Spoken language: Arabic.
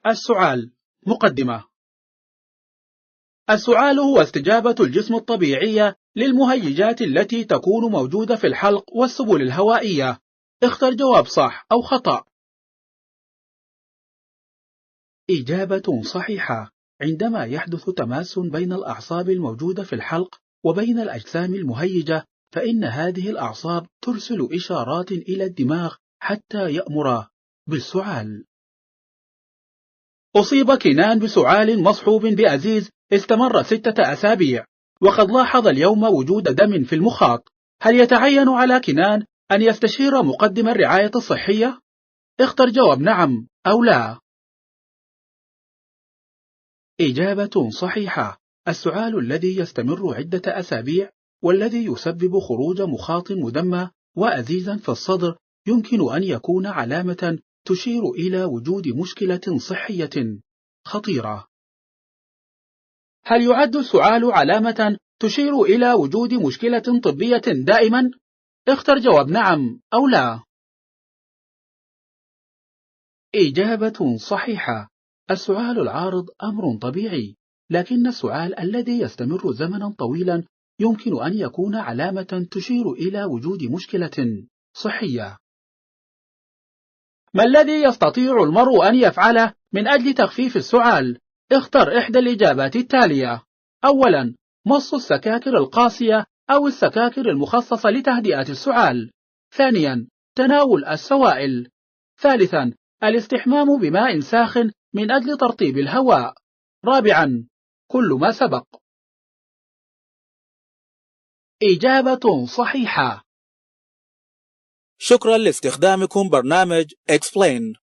السعال. مقدمة. السعال هو استجابة الجسم الطبيعية للمهيجات التي تكون موجودة في الحلق والسبل الهوائية. اختر جواب صح أو خطأ. إجابة صحيحة. عندما يحدث تماس بين الأعصاب الموجودة في الحلق وبين الأجسام المهيجة، فإن هذه الأعصاب ترسل إشارات إلى الدماغ حتى يأمر بالسعال. أصيب كنان بسعال مصحوب بأزيز استمر 6 أسابيع، وقد لاحظ اليوم وجود دم في المخاط. هل يتعين على كنان أن يستشير مقدم الرعاية الصحية؟ اختر جواب نعم أو لا. إجابة صحيحة. السعال الذي يستمر عدة أسابيع والذي يسبب خروج مخاط مدمى وأزيزا في الصدر يمكن أن يكون علامة تشير إلى وجود مشكلة صحية خطيرة. هل يعد السعال علامة تشير إلى وجود مشكلة طبية دائما؟ اختر جواب نعم أو لا. إجابة صحيحة. السعال العارض أمر طبيعي، لكن السعال الذي يستمر زمنا طويلا يمكن أن يكون علامة تشير إلى وجود مشكلة صحية. ما الذي يستطيع المرء أن يفعله من أجل تخفيف السعال؟ اختر إحدى الإجابات التالية. أولا، مص السكاكر القاسية أو السكاكر المخصصة لتهدئة السعال. ثانيا، تناول السوائل. ثالثا، الاستحمام بماء ساخن من أجل ترطيب الهواء. رابعا، كل ما سبق. إجابة صحيحة. شكرا لاستخدامكم برنامج Explain.